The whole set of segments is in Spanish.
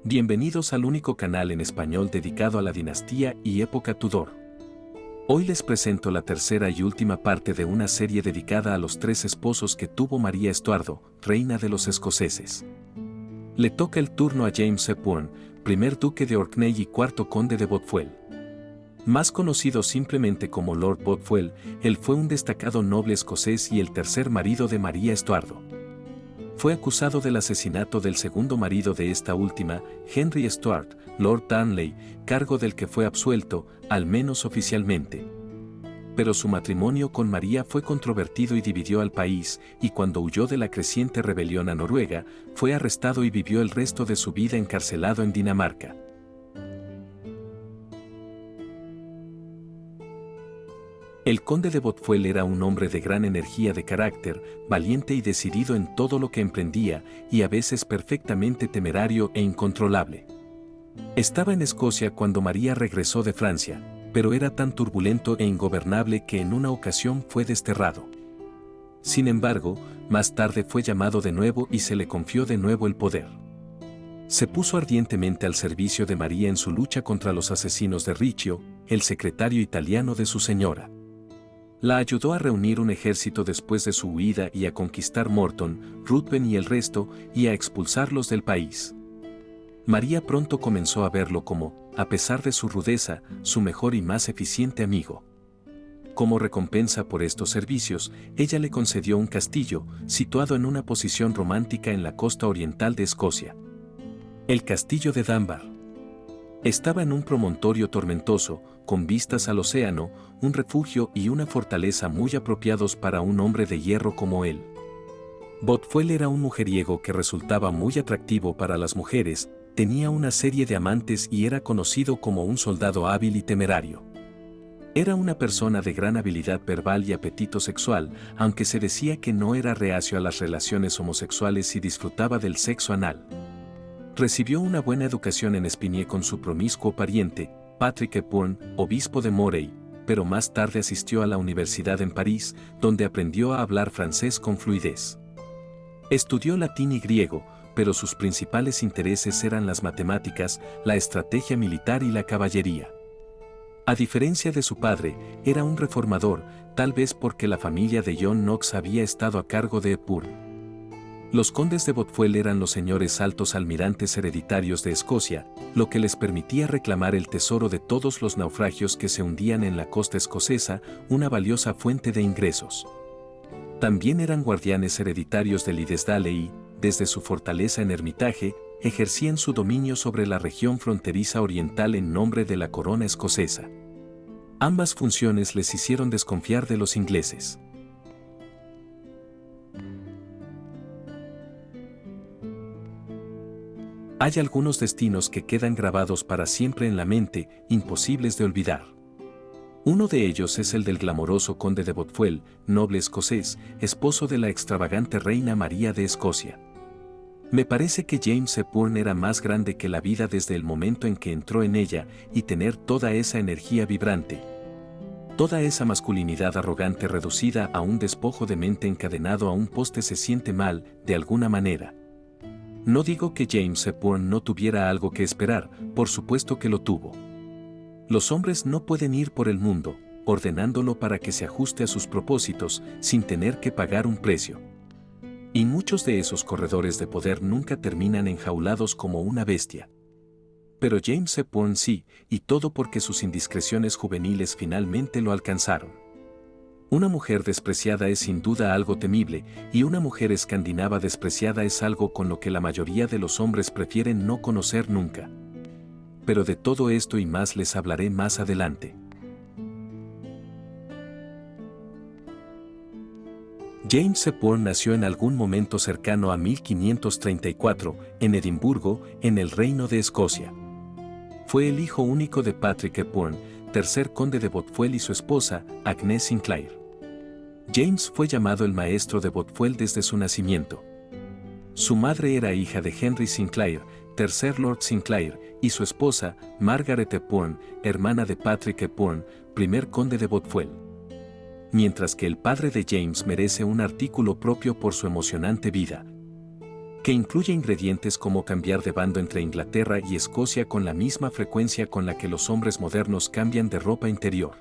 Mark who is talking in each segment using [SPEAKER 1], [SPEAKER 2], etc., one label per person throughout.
[SPEAKER 1] Bienvenidos al único canal en español dedicado a la dinastía y época Tudor. Hoy les presento la tercera y última parte de una serie dedicada a los tres esposos que tuvo María Estuardo, reina de los escoceses. Le toca el turno a James Hepburn, primer duque de Orkney y cuarto conde de Bothwell. Más conocido simplemente como Lord Bothwell, él fue un destacado noble escocés y el tercer marido de María Estuardo. Fue acusado del asesinato del segundo marido de esta última, Henry Stuart, Lord Darnley, cargo del que fue absuelto, al menos oficialmente. Pero su matrimonio con María fue controvertido y dividió al país, y cuando huyó de la creciente rebelión a Noruega, fue arrestado y vivió el resto de su vida encarcelado en Dinamarca. El conde de Bothwell era un hombre de gran energía de carácter, valiente y decidido en todo lo que emprendía, y a veces perfectamente temerario e incontrolable. Estaba en Escocia cuando María regresó de Francia, pero era tan turbulento e ingobernable que en una ocasión fue desterrado. Sin embargo, más tarde fue llamado de nuevo y se le confió de nuevo el poder. Se puso ardientemente al servicio de María en su lucha contra los asesinos de Riccio, el secretario italiano de su señora. La ayudó a reunir un ejército después de su huida y a conquistar Morton, Ruthven y el resto, y a expulsarlos del país. María pronto comenzó a verlo como, a pesar de su rudeza, su mejor y más eficiente amigo. Como recompensa por estos servicios, ella le concedió un castillo, situado en una posición romántica en la costa oriental de Escocia. El castillo de Dunbar. Estaba en un promontorio tormentoso, con vistas al océano, un refugio y una fortaleza muy apropiados para un hombre de hierro como él. Bothwell era un mujeriego que resultaba muy atractivo para las mujeres, tenía una serie de amantes y era conocido como un soldado hábil y temerario. Era una persona de gran habilidad verbal y apetito sexual, aunque se decía que no era reacio a las relaciones homosexuales y disfrutaba del sexo anal. Recibió una buena educación en Espinie con su promiscuo pariente, Patrick Hepburn, obispo de Moray, pero más tarde asistió a la universidad en París, donde aprendió a hablar francés con fluidez. Estudió latín y griego, pero sus principales intereses eran las matemáticas, la estrategia militar y la caballería. A diferencia de su padre, era un reformador, tal vez porque la familia de John Knox había estado a cargo de Hepburn. Los condes de Bothwell eran los señores altos almirantes hereditarios de Escocia, lo que les permitía reclamar el tesoro de todos los naufragios que se hundían en la costa escocesa, una valiosa fuente de ingresos. También eran guardianes hereditarios de Liddesdale y, desde su fortaleza en Hermitage, ejercían su dominio sobre la región fronteriza oriental en nombre de la corona escocesa. Ambas funciones les hicieron desconfiar de los ingleses. Hay algunos destinos que quedan grabados para siempre en la mente, imposibles de olvidar. Uno de ellos es el del glamoroso conde de Bothwell, noble escocés, esposo de la extravagante reina María de Escocia. Me parece que James Hepburn era más grande que la vida desde el momento en que entró en ella, y tener toda esa energía vibrante. Toda esa masculinidad arrogante reducida a un despojo de mente encadenado a un poste se siente mal, de alguna manera. No digo que James Hepburn no tuviera algo que esperar, por supuesto que lo tuvo. Los hombres no pueden ir por el mundo, ordenándolo para que se ajuste a sus propósitos, sin tener que pagar un precio. Y muchos de esos corredores de poder nunca terminan enjaulados como una bestia. Pero James Hepburn sí, y todo porque sus indiscreciones juveniles finalmente lo alcanzaron. Una mujer despreciada es sin duda algo temible, y una mujer escandinava despreciada es algo con lo que la mayoría de los hombres prefieren no conocer nunca. Pero de todo esto y más les hablaré más adelante. James Hepburn nació en algún momento cercano a 1534, en Edimburgo, en el Reino de Escocia. Fue el hijo único de Patrick Hepburn, tercer conde de Bothwell y su esposa, Agnes Sinclair. James fue llamado el maestro de Bothwell desde su nacimiento. Su madre era hija de Henry Sinclair, tercer Lord Sinclair, y su esposa, Margaret Hepburn, hermana de Patrick Hepburn, primer conde de Bothwell. Mientras que el padre de James merece un artículo propio por su emocionante vida. que incluye ingredientes como cambiar de bando entre Inglaterra y Escocia con la misma frecuencia con la que los hombres modernos cambian de ropa interior.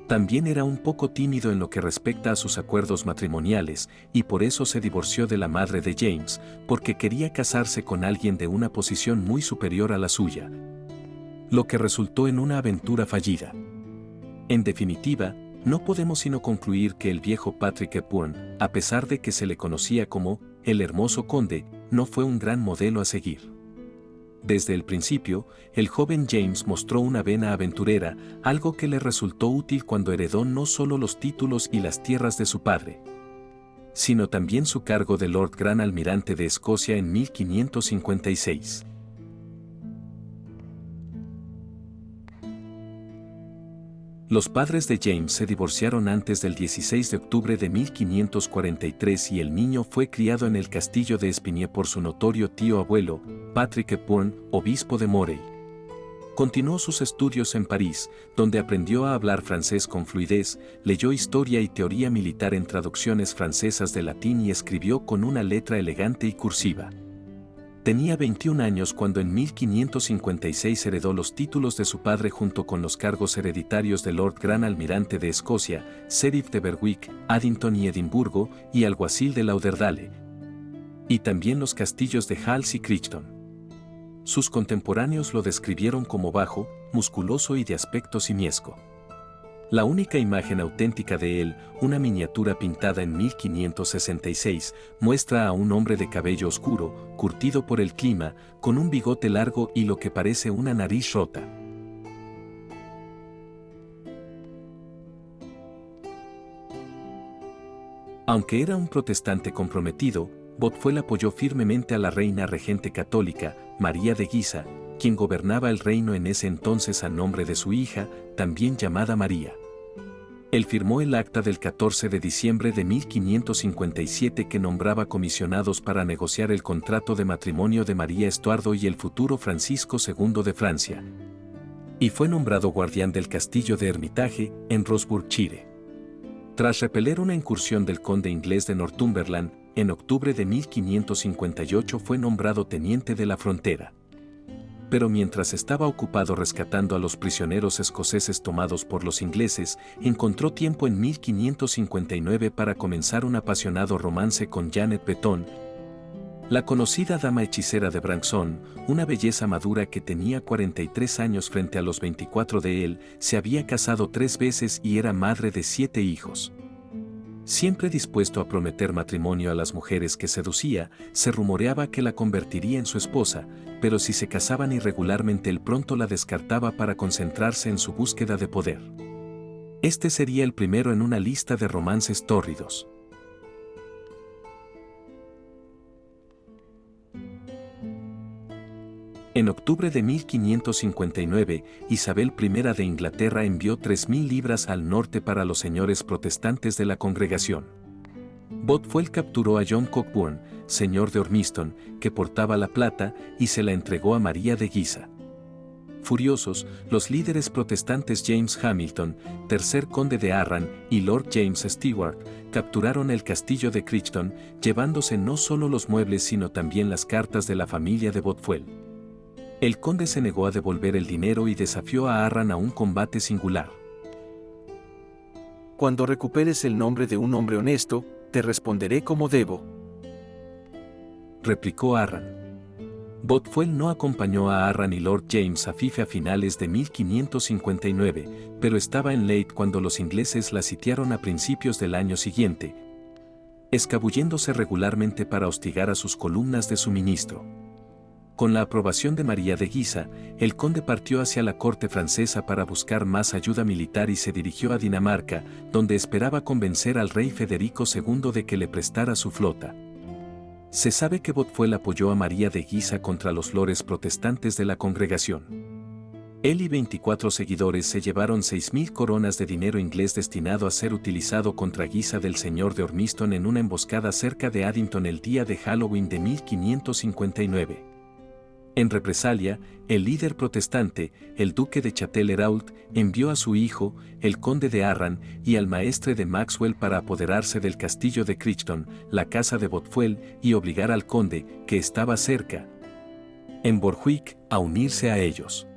[SPEAKER 1] También era un poco tímido en lo que respecta a sus acuerdos matrimoniales, y por eso se divorció de la madre de James, porque quería casarse con alguien de una posición muy superior a la suya, lo que resultó en una aventura fallida. En definitiva, no podemos sino concluir que el viejo Patrick Hepburn, a pesar de que se le conocía como el hermoso conde, no fue un gran modelo a seguir. Desde el principio, el joven James mostró una vena aventurera, algo que le resultó útil cuando heredó no solo los títulos y las tierras de su padre, sino también su cargo de Lord Gran Almirante de Escocia en 1556. Los padres de James se divorciaron antes del 16 de octubre de 1543 y el niño fue criado en el castillo de Espinay por su notorio tío abuelo, Patrick Hepburn, obispo de Moray. Continuó sus estudios en París, donde aprendió a hablar francés con fluidez, leyó historia y teoría militar en traducciones francesas de latín y escribió con una letra elegante y cursiva. Tenía 21 años cuando en 1556 heredó los títulos de su padre junto con los cargos hereditarios de Lord Gran Almirante de Escocia, Sheriff de Berwick, Addington y Edimburgo, y alguacil de Lauderdale, y también los castillos de Hals y Crichton. Sus contemporáneos lo describieron como bajo, musculoso y de aspecto simiesco. La única imagen auténtica de él, una miniatura pintada en 1566, muestra a un hombre de cabello oscuro, curtido por el clima, con un bigote largo y lo que parece una nariz rota. Aunque era un protestante comprometido, Bothwell apoyó firmemente a la reina regente católica, María de Guisa, quien gobernaba el reino en ese entonces a nombre de su hija, también llamada María. Él firmó el acta del 14 de diciembre de 1557 que nombraba comisionados para negociar el contrato de matrimonio de María Estuardo y el futuro Francisco II de Francia. Y fue nombrado guardián del castillo de Hermitage, en Roxburghshire. Tras repeler una incursión del conde inglés de Northumberland, en octubre de 1558 fue nombrado teniente de la frontera. Pero mientras estaba ocupado rescatando a los prisioneros escoceses tomados por los ingleses, encontró tiempo en 1559 para comenzar un apasionado romance con Janet Betton, la conocida dama hechicera de Branksome, una belleza madura que tenía 43 años frente a los 24 de él, se había casado 3 veces y era madre de 7 hijos. Siempre dispuesto a prometer matrimonio a las mujeres que seducía, se rumoreaba que la convertiría en su esposa, pero si se casaban irregularmente él pronto la descartaba para concentrarse en su búsqueda de poder. Este sería el primero en una lista de romances tórridos. En octubre de 1559, Isabel I de Inglaterra envió 3.000 libras al norte para los señores protestantes de la congregación. Bothwell capturó a John Cockburn, señor de Ormiston, que portaba la plata, y se la entregó a María de Guisa. Furiosos, los líderes protestantes James Hamilton, tercer conde de Arran, y Lord James Stewart, capturaron el castillo de Crichton, llevándose no solo los muebles sino también las cartas de la familia de Bothwell. El conde se negó a devolver el dinero y desafió a Arran a un combate singular.
[SPEAKER 2] Cuando recuperes el nombre de un hombre honesto, te responderé como debo,
[SPEAKER 1] replicó Arran. Bothwell no acompañó a Arran y Lord James a Fife a finales de 1559, pero estaba en Leith cuando los ingleses la sitiaron a principios del año siguiente, escabulléndose regularmente para hostigar a sus columnas de suministro. Con la aprobación de María de Guisa, el conde partió hacia la corte francesa para buscar más ayuda militar y se dirigió a Dinamarca, donde esperaba convencer al rey Federico II de que le prestara su flota. Se sabe que Bothwell apoyó a María de Guisa contra los lores protestantes de la congregación. Él y 24 seguidores se llevaron 6.000 coronas de dinero inglés destinado a ser utilizado contra Guisa del señor de Ormiston en una emboscada cerca de Addington el día de Halloween de 1559. En represalia, el líder protestante, el duque de Châtellerault, envió a su hijo, el conde de Arran, y al maestre de Maxwell para apoderarse del castillo de Crichton, la casa de Bothwell, y obligar al conde, que estaba cerca, en Borthwick, a unirse a ellos.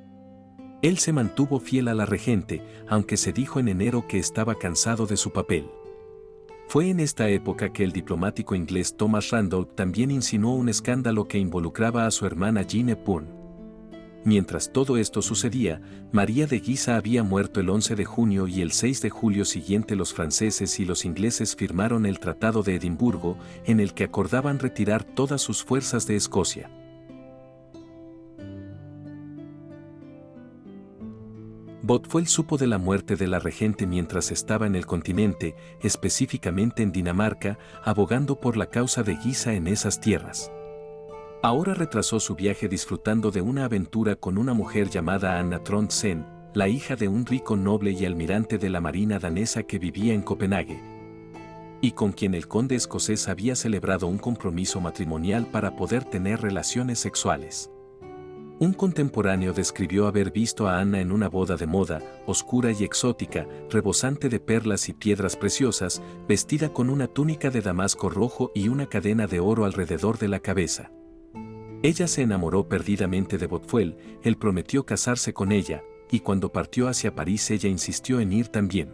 [SPEAKER 1] Él se mantuvo fiel a la regente, aunque se dijo en enero que estaba cansado de su papel. Fue en esta época que el diplomático inglés Thomas Randolph también insinuó un escándalo que involucraba a su hermana Jeanne Purn. Mientras todo esto sucedía, María de Guisa había muerto el 11 de junio y el 6 de julio siguiente los franceses y los ingleses firmaron el Tratado de Edimburgo, en el que acordaban retirar todas sus fuerzas de Escocia. Bothwell supo de la muerte de la regente mientras estaba en el continente, específicamente en Dinamarca, abogando por la causa de Guisa en esas tierras. Ahora retrasó su viaje disfrutando de una aventura con una mujer llamada Anna Trondsen, la hija de un rico noble y almirante de la marina danesa que vivía en Copenhague, y con quien el conde escocés había celebrado un compromiso matrimonial para poder tener relaciones sexuales. Un contemporáneo describió haber visto a Anna en una boda de moda, oscura y exótica, rebosante de perlas y piedras preciosas, vestida con una túnica de damasco rojo y una cadena de oro alrededor de la cabeza. Ella se enamoró perdidamente de Bothwell, él prometió casarse con ella, y cuando partió hacia París ella insistió en ir también.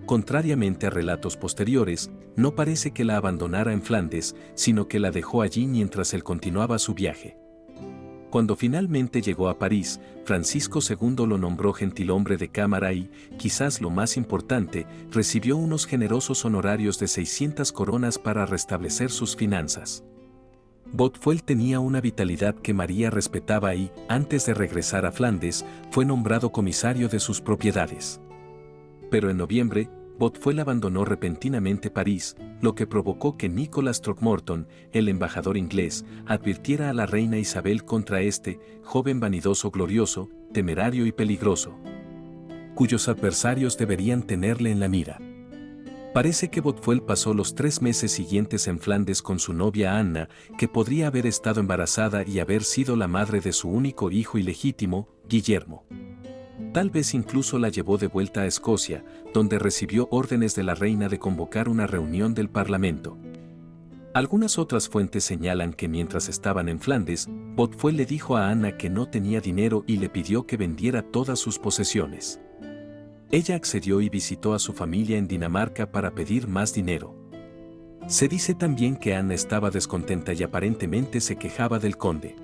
[SPEAKER 1] Contrariamente a relatos posteriores, no parece que la abandonara en Flandes, sino que la dejó allí mientras él continuaba su viaje. Cuando finalmente llegó a París, Francisco II lo nombró gentilhombre de cámara y, quizás lo más importante, recibió unos generosos honorarios de 600 coronas para restablecer sus finanzas. Bothwell tenía una vitalidad que María respetaba y, antes de regresar a Flandes, fue nombrado comisario de sus propiedades. Pero en noviembre, Bothwell abandonó repentinamente París, lo que provocó que Nicholas Throckmorton, el embajador inglés, advirtiera a la reina Isabel contra este, joven vanidoso glorioso, temerario y peligroso, cuyos adversarios deberían tenerle en la mira. Parece que Bothwell pasó los 3 meses siguientes en Flandes con su novia Anna, que podría haber estado embarazada y haber sido la madre de su único hijo ilegítimo, Guillermo. Tal vez incluso la llevó de vuelta a Escocia, donde recibió órdenes de la reina de convocar una reunión del Parlamento. Algunas otras fuentes señalan que mientras estaban en Flandes, Bothwell le dijo a Anna que no tenía dinero y le pidió que vendiera todas sus posesiones. Ella accedió y visitó a su familia en Dinamarca para pedir más dinero. Se dice también que Anna estaba descontenta y aparentemente se quejaba del conde.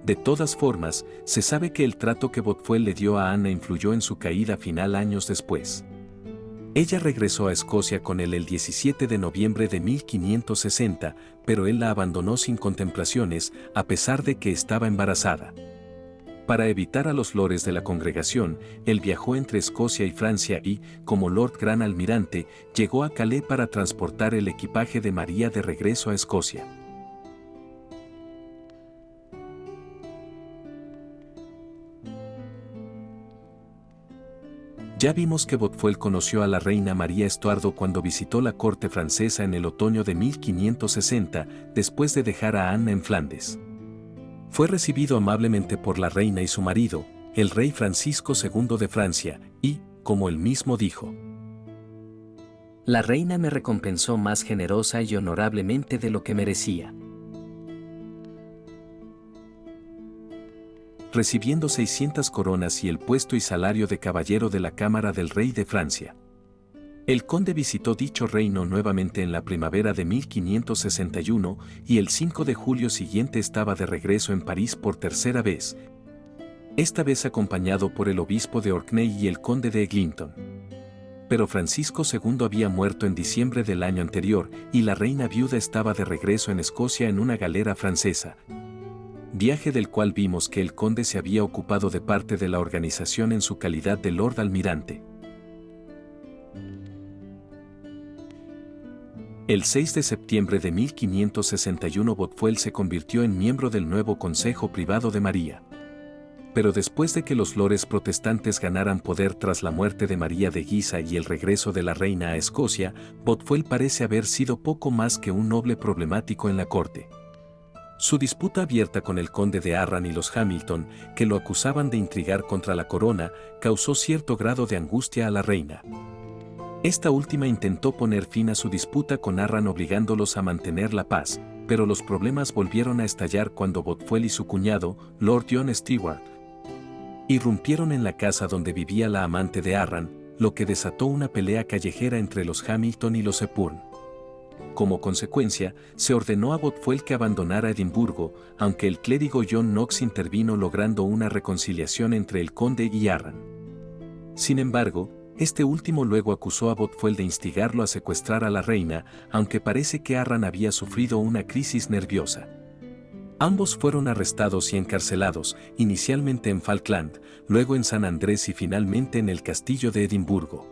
[SPEAKER 1] De todas formas, se sabe que el trato que Bothwell le dio a Anna influyó en su caída final años después. Ella regresó a Escocia con él el 17 de noviembre de 1560, pero él la abandonó sin contemplaciones, a pesar de que estaba embarazada. Para evitar a los lores de la congregación, él viajó entre Escocia y Francia y, como Lord Gran Almirante, llegó a Calais para transportar el equipaje de María de regreso a Escocia. Ya vimos que Bothwell conoció a la reina María Estuardo cuando visitó la corte francesa en el otoño de 1560, después de dejar a Anna en Flandes. Fue recibido amablemente por la reina y su marido, el rey Francisco II de Francia, y, como él mismo dijo,
[SPEAKER 3] la reina me recompensó más generosa y honorablemente de lo que merecía,
[SPEAKER 1] recibiendo 600 coronas y el puesto y salario de caballero de la Cámara del Rey de Francia. El conde visitó dicho reino nuevamente en la primavera de 1561 y el 5 de julio siguiente estaba de regreso en París por tercera vez, esta vez acompañado por el obispo de Orkney y el conde de Eglinton. Pero Francisco II había muerto en diciembre del año anterior y la reina viuda estaba de regreso en Escocia en una galera francesa, viaje del cual vimos que el conde se había ocupado de parte de la organización en su calidad de Lord Almirante. El 6 de septiembre de 1561 Bothwell se convirtió en miembro del nuevo Consejo Privado de María. Pero después de que los lores protestantes ganaran poder tras la muerte de María de Guisa y el regreso de la reina a Escocia, Bothwell parece haber sido poco más que un noble problemático en la corte. Su disputa abierta con el conde de Arran y los Hamilton, que lo acusaban de intrigar contra la corona, causó cierto grado de angustia a la reina. Esta última intentó poner fin a su disputa con Arran obligándolos a mantener la paz, pero los problemas volvieron a estallar cuando Bothwell y su cuñado, Lord John Stewart, irrumpieron en la casa donde vivía la amante de Arran, lo que desató una pelea callejera entre los Hamilton y los Hepburn. Como consecuencia, se ordenó a Bothwell que abandonara Edimburgo, aunque el clérigo John Knox intervino logrando una reconciliación entre el conde y Arran. Sin embargo, este último luego acusó a Bothwell de instigarlo a secuestrar a la reina, aunque parece que Arran había sufrido una crisis nerviosa. Ambos fueron arrestados y encarcelados, inicialmente en Falkland, luego en San Andrés y finalmente en el castillo de Edimburgo.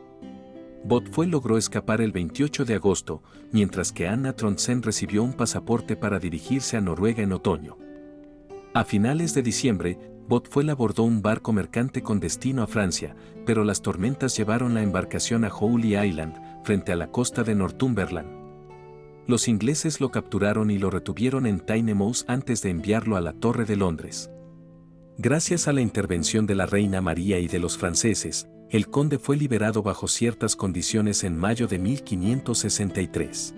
[SPEAKER 1] Bothwell logró escapar el 28 de agosto, mientras que Anna Trondsen recibió un pasaporte para dirigirse a Noruega en otoño. A finales de diciembre, Bothwell abordó un barco mercante con destino a Francia, pero las tormentas llevaron la embarcación a Howley Island, frente a la costa de Northumberland. Los ingleses lo capturaron y lo retuvieron en Tynemouth antes de enviarlo a la Torre de Londres. Gracias a la intervención de la reina María y de los franceses, el conde fue liberado bajo ciertas condiciones en mayo de 1563.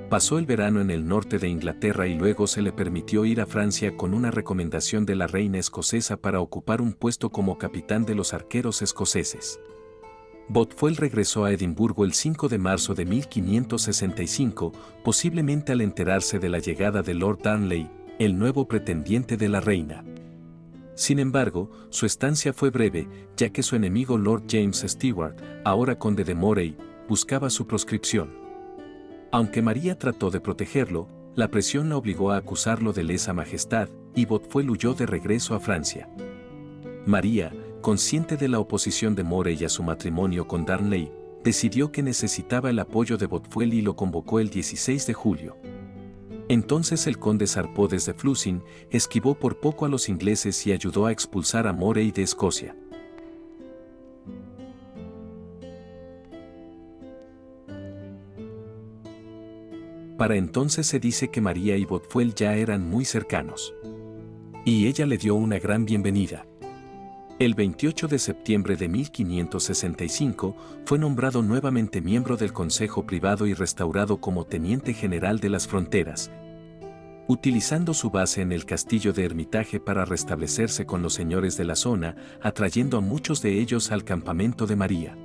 [SPEAKER 1] Pasó el verano en el norte de Inglaterra y luego se le permitió ir a Francia con una recomendación de la reina escocesa para ocupar un puesto como capitán de los arqueros escoceses. Bothwell regresó a Edimburgo el 5 de marzo de 1565, posiblemente al enterarse de la llegada de Lord Darnley, el nuevo pretendiente de la reina. Sin embargo, su estancia fue breve, ya que su enemigo Lord James Stewart, ahora conde de Moray, buscaba su proscripción. Aunque María trató de protegerlo, la presión la obligó a acusarlo de lesa majestad, y Bothwell huyó de regreso a Francia. María, consciente de la oposición de Moray a su matrimonio con Darnley, decidió que necesitaba el apoyo de Bothwell y lo convocó el 16 de julio. Entonces el conde zarpó desde Flushing, esquivó por poco a los ingleses y ayudó a expulsar a Moray de Escocia. Para entonces se dice que María y Bothwell ya eran muy cercanos. Y ella le dio una gran bienvenida. El 28 de septiembre de 1565 fue nombrado nuevamente miembro del Consejo Privado y restaurado como Teniente General de las Fronteras, utilizando su base en el castillo de Hermitage para restablecerse con los señores de la zona, atrayendo a muchos de ellos al campamento de María.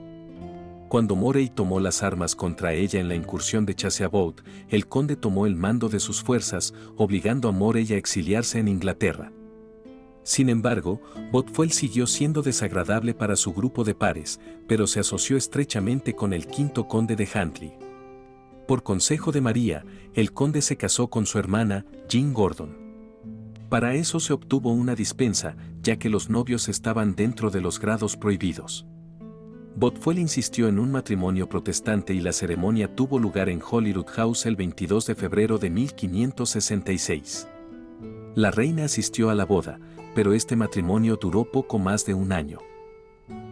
[SPEAKER 1] Cuando Moray tomó las armas contra ella en la incursión de Chasseabout, el conde tomó el mando de sus fuerzas, obligando a Moray a exiliarse en Inglaterra. Sin embargo, Bothwell siguió siendo desagradable para su grupo de pares, pero se asoció estrechamente con el quinto conde de Huntly. Por consejo de María, el conde se casó con su hermana, Jean Gordon. Para eso se obtuvo una dispensa, ya que los novios estaban dentro de los grados prohibidos. Bothwell insistió en un matrimonio protestante y la ceremonia tuvo lugar en Holyrood House el 22 de febrero de 1566. La reina asistió a la boda, pero este matrimonio duró poco más de un año.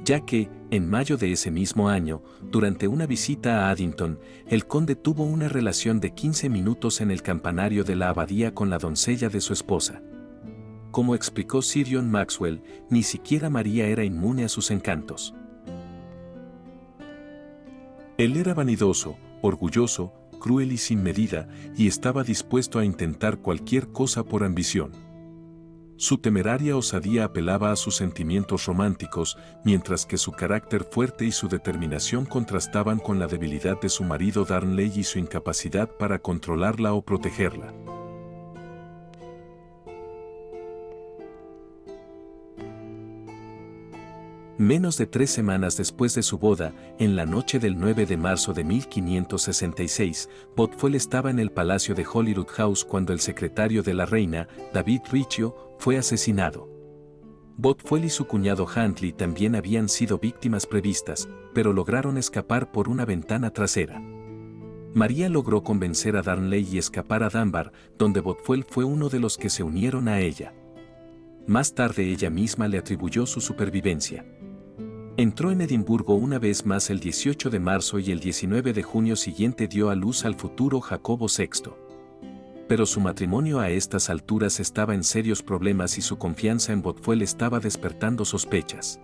[SPEAKER 1] Ya que, en mayo de ese mismo año, durante una visita a Addington, el conde tuvo una relación de 15 minutos en el campanario de la abadía con la doncella de su esposa. Como explicó Sir John Maxwell, ni siquiera María era inmune a sus encantos. Él era vanidoso, orgulloso, cruel y sin medida, y estaba dispuesto a intentar cualquier cosa por ambición. Su temeraria osadía apelaba a sus sentimientos románticos, mientras que su carácter fuerte y su determinación contrastaban con la debilidad de su marido Darnley y su incapacidad para controlarla o protegerla. Menos de 3 semanas después de su boda, en la noche del 9 de marzo de 1566, Bothwell estaba en el palacio de Holyrood House cuando el secretario de la reina, David Riccio, fue asesinado. Bothwell y su cuñado Huntly también habían sido víctimas previstas, pero lograron escapar por una ventana trasera. María logró convencer a Darnley y escapar a Dunbar, donde Bothwell fue uno de los que se unieron a ella. Más tarde ella misma le atribuyó su supervivencia. Entró en Edimburgo una vez más el 18 de marzo y el 19 de junio siguiente dio a luz al futuro Jacobo VI. Pero su matrimonio a estas alturas estaba en serios problemas y su confianza en Bothwell estaba despertando sospechas.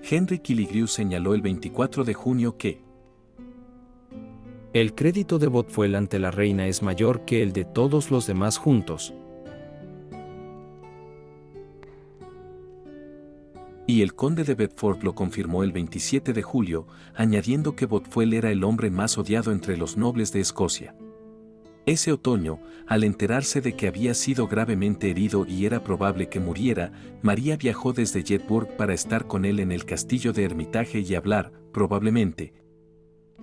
[SPEAKER 1] Henry Killigrew señaló el 24 de junio que
[SPEAKER 4] el crédito de Bothwell ante la reina es mayor que el de todos los demás juntos.
[SPEAKER 1] Y el conde de Bedford lo confirmó el 27 de julio, añadiendo que Bothwell era el hombre más odiado entre los nobles de Escocia. Ese otoño, al enterarse de que había sido gravemente herido y era probable que muriera, María viajó desde Jedburgh para estar con él en el castillo de Hermitage y hablar, probablemente,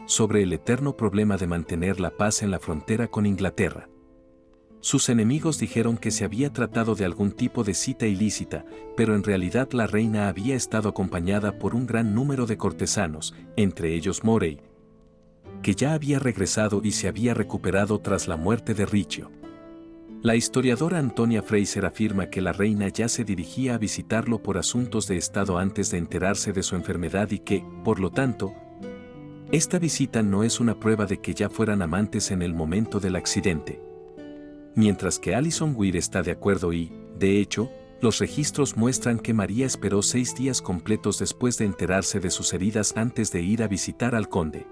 [SPEAKER 1] sobre el eterno problema de mantener la paz en la frontera con Inglaterra. Sus enemigos dijeron que se había tratado de algún tipo de cita ilícita, pero en realidad la reina había estado acompañada por un gran número de cortesanos, entre ellos Moray, que ya había regresado y se había recuperado tras la muerte de Riccio. La historiadora Antonia Fraser afirma que la reina ya se dirigía a visitarlo por asuntos de estado antes de enterarse de su enfermedad y que, por lo tanto, esta visita no es una prueba de que ya fueran amantes en el momento del accidente. Mientras que Alison Weir está de acuerdo y, de hecho, los registros muestran que María esperó 6 días completos después de enterarse de sus heridas antes de ir a visitar al conde.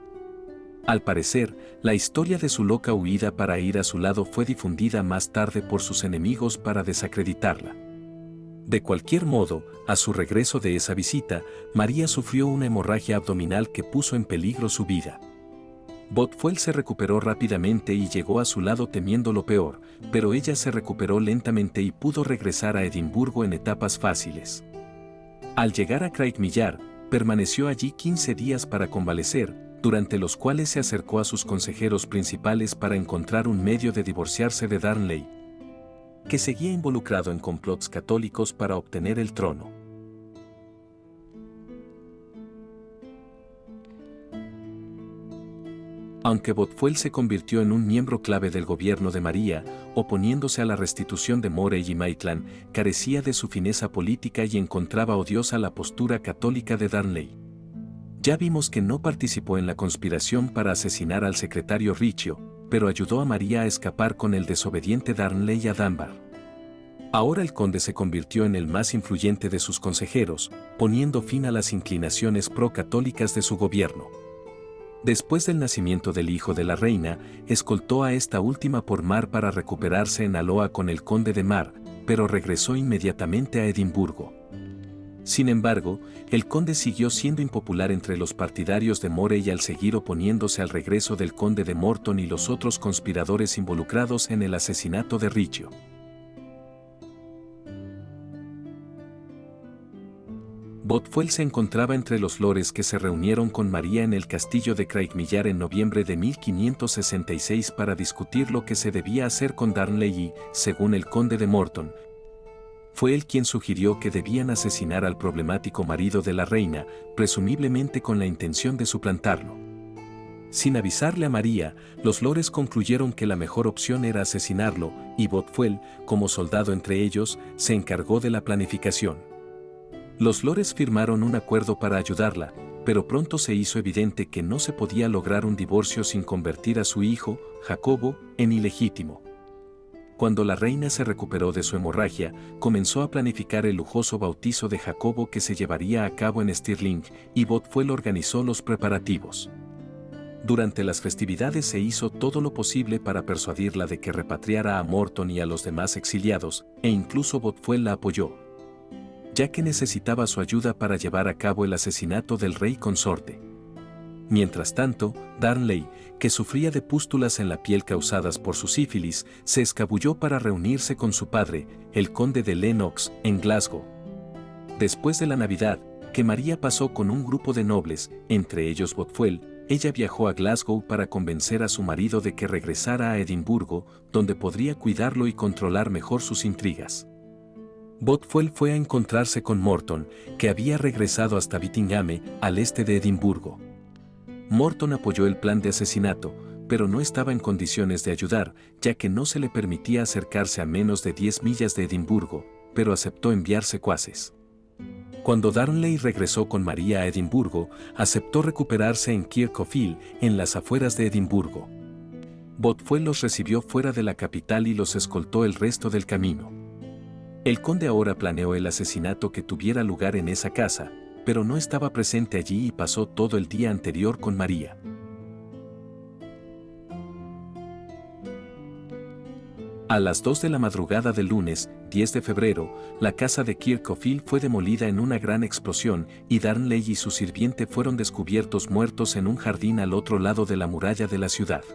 [SPEAKER 1] Al parecer, la historia de su loca huida para ir a su lado fue difundida más tarde por sus enemigos para desacreditarla. De cualquier modo, a su regreso de esa visita, María sufrió una hemorragia abdominal que puso en peligro su vida. Bothwell se recuperó rápidamente y llegó a su lado temiendo lo peor, pero ella se recuperó lentamente y pudo regresar a Edimburgo en etapas fáciles. Al llegar a Craigmillar, permaneció allí 15 días para convalecer, durante los cuales se acercó a sus consejeros principales para encontrar un medio de divorciarse de Darnley, que seguía involucrado en complots católicos para obtener el trono. Aunque Bothwell se convirtió en un miembro clave del gobierno de María, oponiéndose a la restitución de Moray y Maitland, carecía de su fineza política y encontraba odiosa la postura católica de Darnley. Ya vimos que no participó en la conspiración para asesinar al secretario Riccio, pero ayudó a María a escapar con el desobediente Darnley a Dunbar. Ahora el conde se convirtió en el más influyente de sus consejeros, poniendo fin a las inclinaciones pro-católicas de su gobierno. Después del nacimiento del hijo de la reina, escoltó a esta última por mar para recuperarse en Alloa con el conde de Mar, pero regresó inmediatamente a Edimburgo. Sin embargo, el conde siguió siendo impopular entre los partidarios de Moray al seguir oponiéndose al regreso del conde de Morton y los otros conspiradores involucrados en el asesinato de Riccio. Bothwell se encontraba entre los lores que se reunieron con María en el castillo de Craigmillar en noviembre de 1566 para discutir lo que se debía hacer con Darnley y, según el conde de Morton, fue él quien sugirió que debían asesinar al problemático marido de la reina, presumiblemente con la intención de suplantarlo. Sin avisarle a María, los lores concluyeron que la mejor opción era asesinarlo, y Bothwell, como soldado entre ellos, se encargó de la planificación. Los lores firmaron un acuerdo para ayudarla, pero pronto se hizo evidente que no se podía lograr un divorcio sin convertir a su hijo, Jacobo, en ilegítimo. Cuando la reina se recuperó de su hemorragia, comenzó a planificar el lujoso bautizo de Jacobo que se llevaría a cabo en Stirling, y Bothwell organizó los preparativos. Durante las festividades se hizo todo lo posible para persuadirla de que repatriara a Morton y a los demás exiliados, e incluso Bothwell la apoyó, ya que necesitaba su ayuda para llevar a cabo el asesinato del rey consorte. Mientras tanto, Darnley, que sufría de pústulas en la piel causadas por su sífilis, se escabulló para reunirse con su padre, el conde de Lennox, en Glasgow. Después de la Navidad, que María pasó con un grupo de nobles, entre ellos Bothwell, ella viajó a Glasgow para convencer a su marido de que regresara a Edimburgo, donde podría cuidarlo y controlar mejor sus intrigas. Bothwell fue a encontrarse con Morton, que había regresado hasta Bittingham, al este de Edimburgo. Morton apoyó el plan de asesinato, pero no estaba en condiciones de ayudar, ya que no se le permitía acercarse a menos de 10 millas de Edimburgo, pero aceptó enviar secuaces. Cuando Darnley regresó con María a Edimburgo, aceptó recuperarse en Kirk of Hill, en las afueras de Edimburgo. Bothwell los recibió fuera de la capital y los escoltó el resto del camino. El conde ahora planeó el asesinato que tuviera lugar en esa casa, pero no estaba presente allí y pasó todo el día anterior con María. A las 2 de la madrugada del lunes, 10 de febrero, la casa de Kirkcofil fue demolida en una gran explosión y Darnley y su sirviente fueron descubiertos muertos en un jardín al otro lado de la muralla de la ciudad.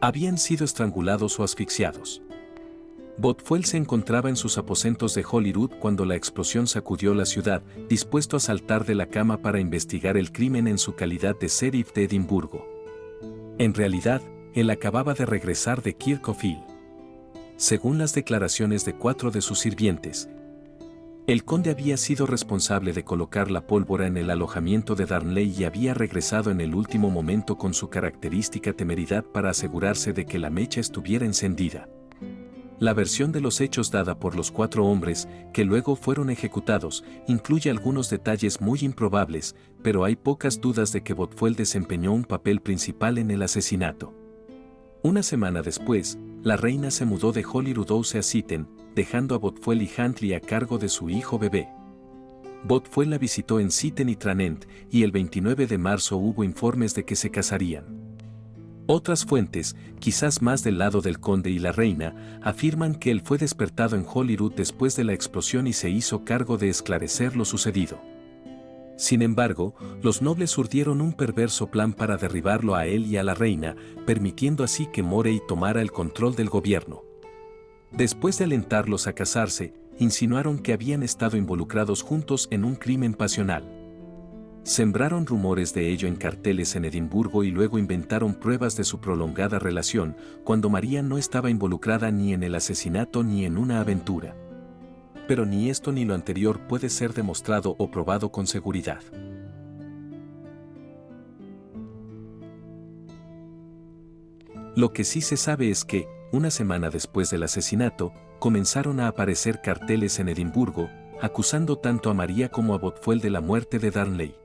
[SPEAKER 1] Habían sido estrangulados o asfixiados. Bothwell se encontraba en sus aposentos de Holyrood cuando la explosión sacudió la ciudad, dispuesto a saltar de la cama para investigar el crimen en su calidad de sheriff de Edimburgo. En realidad, él acababa de regresar de Kirkcofil. Según las declaraciones de 4 de sus sirvientes, el conde había sido responsable de colocar la pólvora en el alojamiento de Darnley y había regresado en el último momento con su característica temeridad para asegurarse de que la mecha estuviera encendida. La versión de los hechos dada por los 4 hombres, que luego fueron ejecutados, incluye algunos detalles muy improbables, pero hay pocas dudas de que Bothwell desempeñó un papel principal en el asesinato. Una semana después, la reina se mudó de Holyrood House a Seaton, dejando a Bothwell y Huntly a cargo de su hijo bebé. Bothwell la visitó en Seaton y Tranent, y el 29 de marzo hubo informes de que se casarían. Otras fuentes, quizás más del lado del conde y la reina, afirman que él fue despertado en Holyrood después de la explosión y se hizo cargo de esclarecer lo sucedido. Sin embargo, los nobles urdieron un perverso plan para derribarlo a él y a la reina, permitiendo así que Morey tomara el control del gobierno. Después de alentarlos a casarse, insinuaron que habían estado involucrados juntos en un crimen pasional. Sembraron rumores de ello en carteles en Edimburgo y luego inventaron pruebas de su prolongada relación, cuando María no estaba involucrada ni en el asesinato ni en una aventura. Pero ni esto ni lo anterior puede ser demostrado o probado con seguridad. Lo que sí se sabe es que, una semana después del asesinato, comenzaron a aparecer carteles en Edimburgo, acusando tanto a María como a Bothwell de la muerte de Darnley.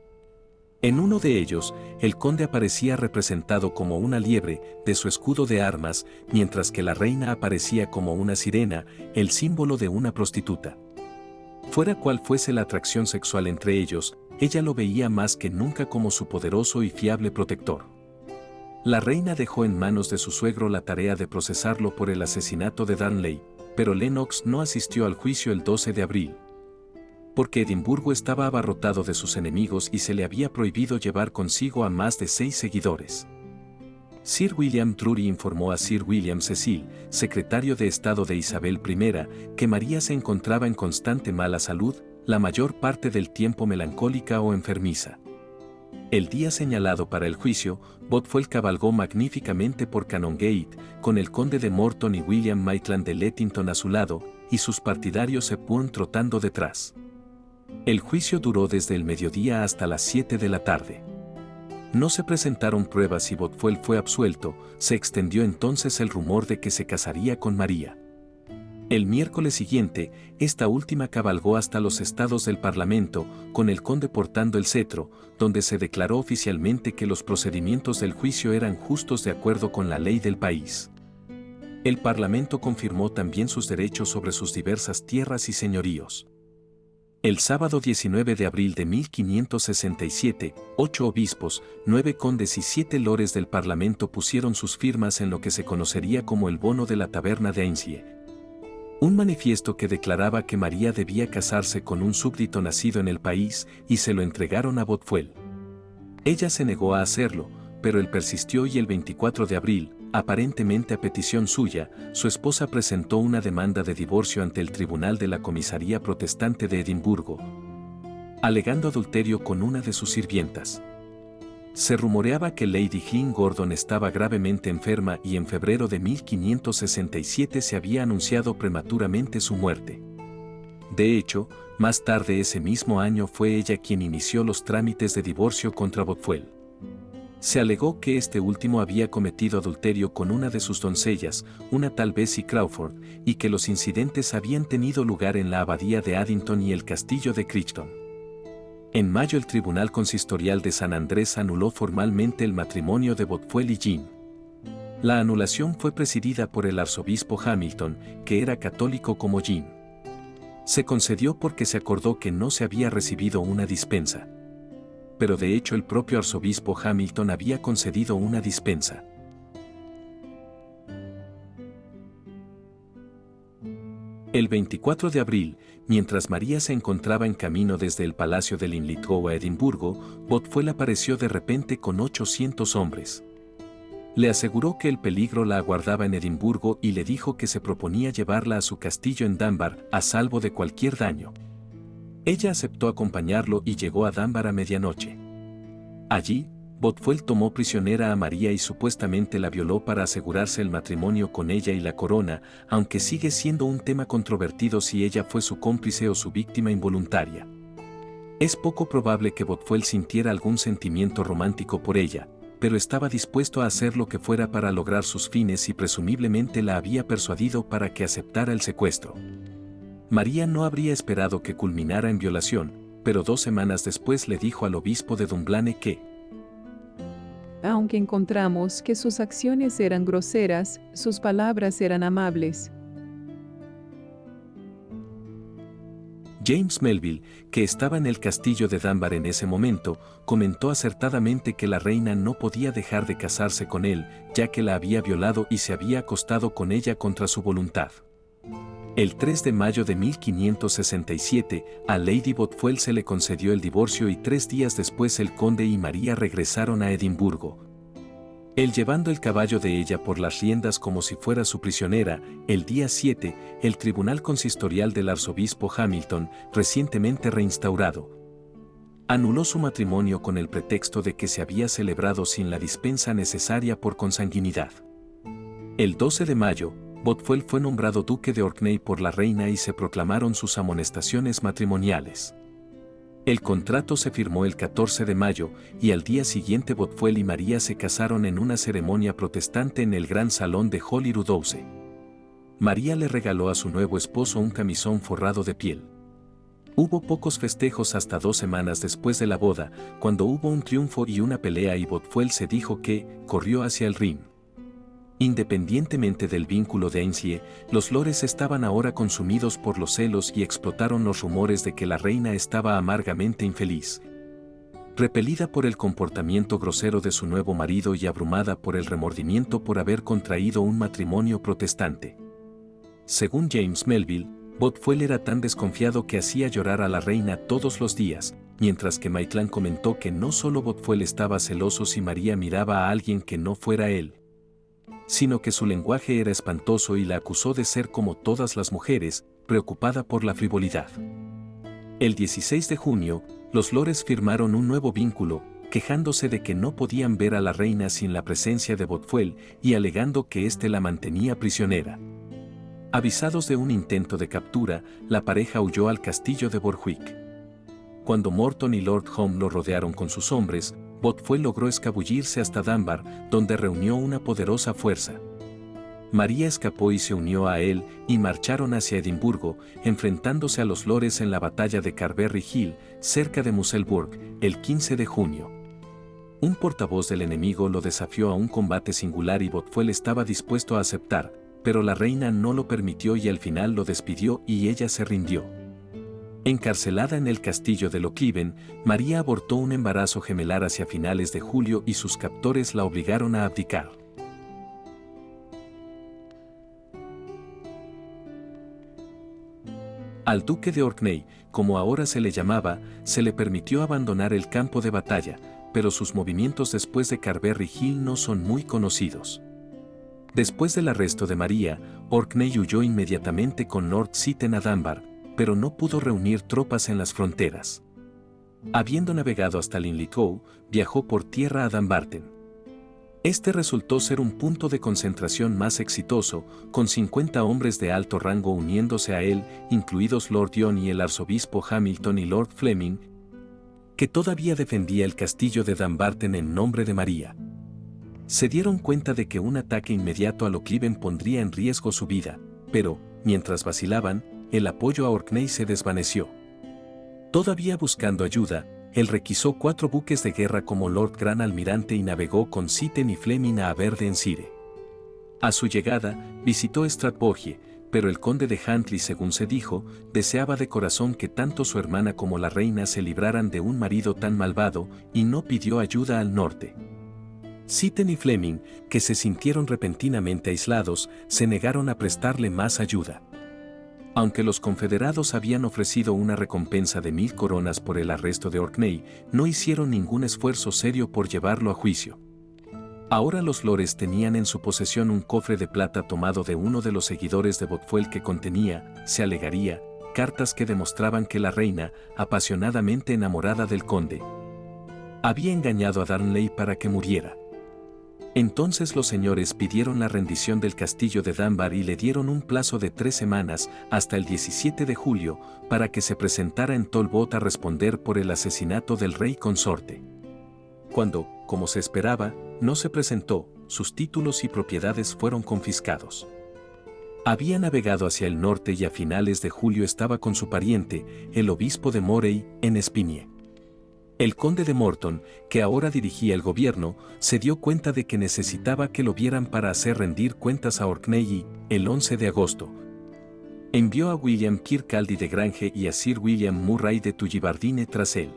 [SPEAKER 1] En uno de ellos, el conde aparecía representado como una liebre de su escudo de armas, mientras que la reina aparecía como una sirena, el símbolo de una prostituta. Fuera cual fuese la atracción sexual entre ellos, ella lo veía más que nunca como su poderoso y fiable protector. La reina dejó en manos de su suegro la tarea de procesarlo por el asesinato de Darnley, pero Lennox no asistió al juicio el 12 de abril. Porque Edimburgo estaba abarrotado de sus enemigos y se le había prohibido llevar consigo a más de 6 seguidores. Sir William Drury informó a Sir William Cecil, secretario de Estado de Isabel I, que María se encontraba en constante mala salud, la mayor parte del tiempo melancólica o enfermiza. El día señalado para el juicio, Bothwell cabalgó magníficamente por Canongate, con el conde de Morton y William Maitland de Lettington a su lado, y sus partidarios se fueron trotando detrás. El juicio duró desde el mediodía hasta las 7 de la tarde. No se presentaron pruebas y Bothwell fue absuelto, se extendió entonces el rumor de que se casaría con María. El miércoles siguiente, esta última cabalgó hasta los estados del Parlamento, con el conde portando el cetro, donde se declaró oficialmente que los procedimientos del juicio eran justos de acuerdo con la ley del país. El Parlamento confirmó también sus derechos sobre sus diversas tierras y señoríos. El sábado 19 de abril de 1567, 8 obispos, 9 condes y 7 lores del Parlamento pusieron sus firmas en lo que se conocería como el bono de la taberna de Ainsley. Un manifiesto que declaraba que María debía casarse con un súbdito nacido en el país y se lo entregaron a Bothwell. Ella se negó a hacerlo, pero él persistió y el 24 de abril, aparentemente a petición suya, su esposa presentó una demanda de divorcio ante el tribunal de la comisaría protestante de Edimburgo, alegando adulterio con una de sus sirvientas. Se rumoreaba que Lady Jane Gordon estaba gravemente enferma y en febrero de 1567 se había anunciado prematuramente su muerte. De hecho, más tarde ese mismo año fue ella quien inició los trámites de divorcio contra Bothwell. Se alegó que este último había cometido adulterio con una de sus doncellas, una tal Bessie Crawford, y que los incidentes habían tenido lugar en la abadía de Addington y el castillo de Crichton. En mayo el Tribunal Consistorial de San Andrés anuló formalmente el matrimonio de Bothwell y Jean. La anulación fue presidida por el arzobispo Hamilton, que era católico como Jim. Se concedió porque se acordó que no se había recibido una dispensa. Pero de hecho el propio arzobispo Hamilton había concedido una dispensa. El 24 de abril, mientras María se encontraba en camino desde el palacio de Linlithgow a Edimburgo, Bothwell apareció de repente con 800 hombres. Le aseguró que el peligro la aguardaba en Edimburgo y le dijo que se proponía llevarla a su castillo en Dunbar, a salvo de cualquier daño. Ella aceptó acompañarlo y llegó a Dunbar a medianoche. Allí, Bothwell tomó prisionera a María y supuestamente la violó para asegurarse el matrimonio con ella y la corona, aunque sigue siendo un tema controvertido si ella fue su cómplice o su víctima involuntaria. Es poco probable que Bothwell sintiera algún sentimiento romántico por ella, pero estaba dispuesto a hacer lo que fuera para lograr sus fines y presumiblemente la había persuadido para que aceptara el secuestro. María no habría esperado que culminara en violación, pero 2 semanas después le dijo al obispo de Dunblane que,
[SPEAKER 5] aunque encontramos que sus acciones eran groseras, sus palabras eran amables.
[SPEAKER 1] James Melville, que estaba en el castillo de Dunbar en ese momento, comentó acertadamente que la reina no podía dejar de casarse con él, ya que la había violado y se había acostado con ella contra su voluntad. El 3 de mayo de 1567, a Lady Bothwell se le concedió el divorcio y 3 días después el conde y María regresaron a Edimburgo. Él llevando el caballo de ella por las riendas como si fuera su prisionera. El día 7, el tribunal consistorial del arzobispo Hamilton, recientemente reinstaurado, anuló su matrimonio con el pretexto de que se había celebrado sin la dispensa necesaria por consanguinidad. El 12 de mayo, Bothwell fue nombrado duque de Orkney por la reina y se proclamaron sus amonestaciones matrimoniales. El contrato se firmó el 14 de mayo y al día siguiente Bothwell y María se casaron en una ceremonia protestante en el gran salón de Holyrood House. María le regaló a su nuevo esposo un camisón forrado de piel. Hubo pocos festejos hasta 2 semanas después de la boda, cuando hubo un triunfo y una pelea y Bothwell se dijo que corrió hacia el ring. Independientemente del vínculo de Ainsley, los lores estaban ahora consumidos por los celos y explotaron los rumores de que la reina estaba amargamente infeliz. Repelida por el comportamiento grosero de su nuevo marido y abrumada por el remordimiento por haber contraído un matrimonio protestante. Según James Melville, Bothwell era tan desconfiado que hacía llorar a la reina todos los días, mientras que Maitland comentó que no solo Bothwell estaba celoso si María miraba a alguien que no fuera él, sino que su lenguaje era espantoso y la acusó de ser como todas las mujeres, preocupada por la frivolidad. El 16 de junio, los lores firmaron un nuevo vínculo, quejándose de que no podían ver a la reina sin la presencia de Bothwell y alegando que éste la mantenía prisionera. Avisados de un intento de captura, la pareja huyó al castillo de Borthwick. Cuando Morton y Lord Home lo rodearon con sus hombres, Bothwell logró escabullirse hasta Dunbar, donde reunió una poderosa fuerza. María escapó y se unió a él, y marcharon hacia Edimburgo, enfrentándose a los lores en la batalla de Carberry Hill, cerca de Musselburgh, el 15 de junio. Un portavoz del enemigo lo desafió a un combate singular y Bothwell estaba dispuesto a aceptar, pero la reina no lo permitió y al final lo despidió y ella se rindió. Encarcelada en el castillo de Lochleven, María abortó un embarazo gemelar hacia finales de julio y sus captores la obligaron a abdicar. Al duque de Orkney, como ahora se le llamaba, se le permitió abandonar el campo de batalla, pero sus movimientos después de Carberry Hill no son muy conocidos. Después del arresto de María, Orkney huyó inmediatamente con Lord Syten a Dunbar, pero no pudo reunir tropas en las fronteras. Habiendo navegado hasta Linlithgow, viajó por tierra a Dumbarton. Este resultó ser un punto de concentración más exitoso, con 50 hombres de alto rango uniéndose a él, incluidos Lord John y el arzobispo Hamilton y Lord Fleming, que todavía defendía el castillo de Dumbarton en nombre de María. Se dieron cuenta de que un ataque inmediato a Lochleven pondría en riesgo su vida, pero, mientras vacilaban, el apoyo a Orkney se desvaneció. Todavía buscando ayuda, él requisó 4 buques de guerra como Lord Gran Almirante y navegó con Syten y Fleming a Aberdeenshire. A su llegada, visitó Strathbogie, pero el conde de Huntly, según se dijo, deseaba de corazón que tanto su hermana como la reina se libraran de un marido tan malvado, y no pidió ayuda al norte. Seaton y Fleming, que se sintieron repentinamente aislados, se negaron a prestarle más ayuda. Aunque los confederados habían ofrecido una recompensa de 1000 coronas por el arresto de Orkney, no hicieron ningún esfuerzo serio por llevarlo a juicio. Ahora los lores tenían en su posesión un cofre de plata tomado de uno de los seguidores de Bothwell que contenía, se alegaría, cartas que demostraban que la reina, apasionadamente enamorada del conde, había engañado a Darnley para que muriera. Entonces los señores pidieron la rendición del castillo de Dunbar y le dieron un plazo de 3 semanas, hasta el 17 de julio, para que se presentara en Talbot a responder por el asesinato del rey consorte. Cuando, como se esperaba, no se presentó, sus títulos y propiedades fueron confiscados. Había navegado hacia el norte y a finales de julio estaba con su pariente, el obispo de Moray, en Espinie. El conde de Morton, que ahora dirigía el gobierno, se dio cuenta de que necesitaba que lo vieran para hacer rendir cuentas a Orkney y, el 11 de agosto, envió a William Kirkcaldy de Grange y a Sir William Murray de Tullibardine tras él.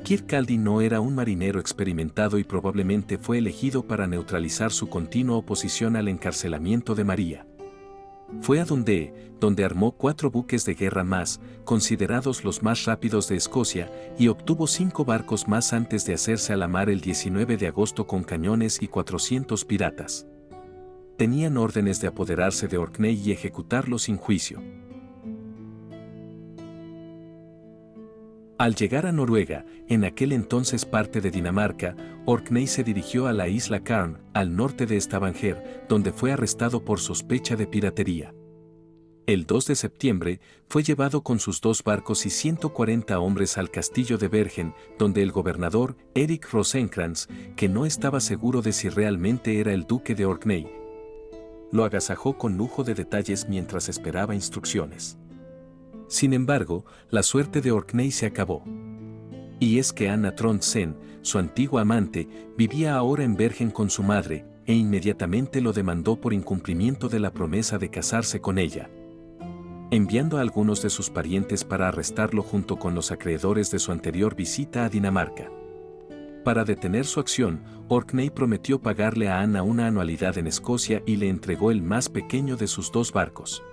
[SPEAKER 1] Kirkcaldy no era un marinero experimentado y probablemente fue elegido para neutralizar su continua oposición al encarcelamiento de María. Fue a Dundee, donde armó 4 buques de guerra más, considerados los más rápidos de Escocia, y obtuvo 5 barcos más antes de hacerse a la mar el 19 de agosto con cañones y 400 piratas. Tenían órdenes de apoderarse de Orkney y ejecutarlo sin juicio. Al llegar a Noruega, en aquel entonces parte de Dinamarca, Orkney se dirigió a la isla Carn, al norte de Stavanger, donde fue arrestado por sospecha de piratería. El 2 de septiembre, fue llevado con sus 2 barcos y 140 hombres al castillo de Bergen, donde el gobernador, Eric Rosenkrantz, que no estaba seguro de si realmente era el duque de Orkney, lo agasajó con lujo de detalles mientras esperaba instrucciones. Sin embargo, la suerte de Orkney se acabó. Y es que Anna Trondsen, su antigua amante, vivía ahora en Bergen con su madre, e inmediatamente lo demandó por incumplimiento de la promesa de casarse con ella, enviando a algunos de sus parientes para arrestarlo junto con los acreedores de su anterior visita a Dinamarca. Para detener su acción, Orkney prometió pagarle a Anna una anualidad en Escocia y le entregó el más pequeño de sus 2 barcos.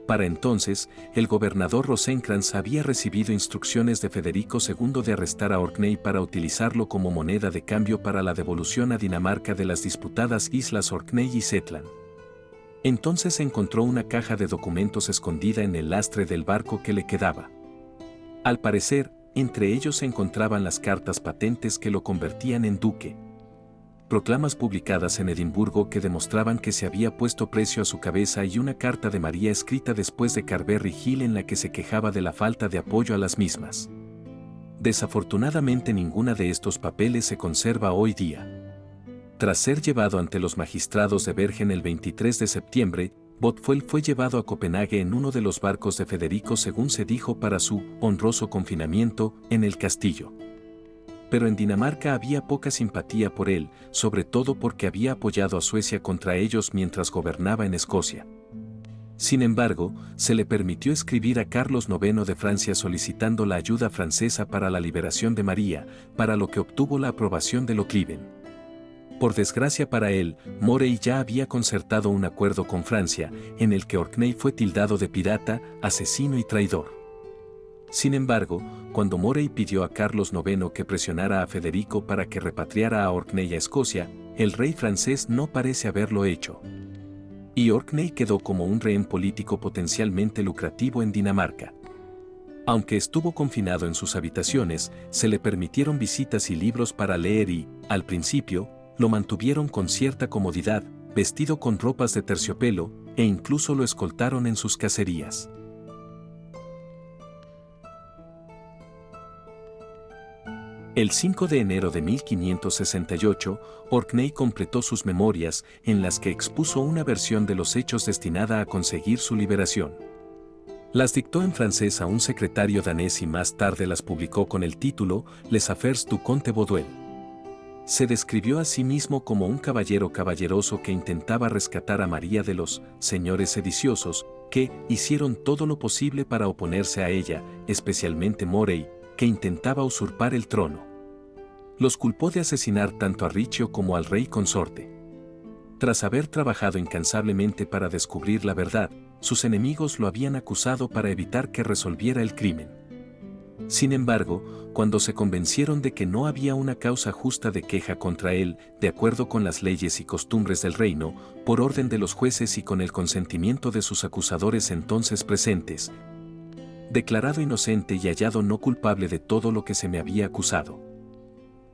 [SPEAKER 1] Para entonces, el gobernador Rosenkrantz había recibido instrucciones de Federico II de arrestar a Orkney para utilizarlo como moneda de cambio para la devolución a Dinamarca de las disputadas islas Orkney y Shetland. Entonces encontró una caja de documentos escondida en el lastre del barco que le quedaba. Al parecer, entre ellos se encontraban las cartas patentes que lo convertían en duque. Proclamas publicadas en Edimburgo que demostraban que se había puesto precio a su cabeza y una carta de María escrita después de Carberry Hill en la que se quejaba de la falta de apoyo a las mismas. Desafortunadamente ninguna de estos papeles se conserva hoy día. Tras ser llevado ante los magistrados de Bergen el 23 de septiembre, Bothwell fue llevado a Copenhague en uno de los barcos de Federico según se dijo para su honroso confinamiento en el castillo. Pero en Dinamarca había poca simpatía por él, sobre todo porque había apoyado a Suecia contra ellos mientras gobernaba en Escocia. Sin embargo, se le permitió escribir a Carlos IX de Francia solicitando la ayuda francesa para la liberación de María, para lo que obtuvo la aprobación de Lochleben. Por desgracia para él, Moray ya había concertado un acuerdo con Francia, en el que Orkney fue tildado de pirata, asesino y traidor. Sin embargo, cuando Moray pidió a Carlos IX que presionara a Federico para que repatriara a Orkney a Escocia, el rey francés no parece haberlo hecho. Y Orkney quedó como un rehén político potencialmente lucrativo en Dinamarca. Aunque estuvo confinado en sus habitaciones, se le permitieron visitas y libros para leer y, al principio, lo mantuvieron con cierta comodidad, vestido con ropas de terciopelo, e incluso lo escoltaron en sus cacerías. El 5 de enero de 1568, Orkney completó sus memorias, en las que expuso una versión de los hechos destinada a conseguir su liberación. Las dictó en francés a un secretario danés y más tarde las publicó con el título Les Affaires du Comte Bothwell. Se describió a sí mismo como un caballero caballeroso que intentaba rescatar a María de los señores sediciosos, que hicieron todo lo posible para oponerse a ella, especialmente Morey, que intentaba usurpar el trono. Los culpó de asesinar tanto a Riccio como al rey consorte. Tras haber trabajado incansablemente para descubrir la verdad, sus enemigos lo habían acusado para evitar que resolviera el crimen. Sin embargo, cuando se convencieron de que no había una causa justa de queja contra él, de acuerdo con las leyes y costumbres del reino, por orden de los jueces y con el consentimiento de sus acusadores entonces presentes, declarado inocente y hallado no culpable de todo lo que se me había acusado.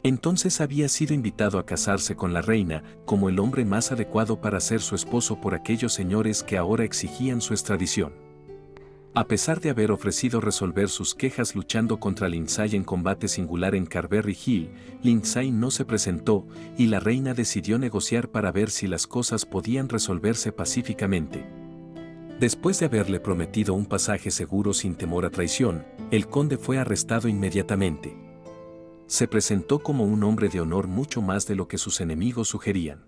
[SPEAKER 1] Entonces había sido invitado a casarse con la reina, como el hombre más adecuado para ser su esposo por aquellos señores que ahora exigían su extradición. A pesar de haber ofrecido resolver sus quejas luchando contra Lindsay en combate singular en Carberry Hill, Lindsay no se presentó y la reina decidió negociar para ver si las cosas podían resolverse pacíficamente. Después de haberle prometido un pasaje seguro sin temor a traición, el conde fue arrestado inmediatamente. Se presentó como un hombre de honor mucho más de lo que sus enemigos sugerían.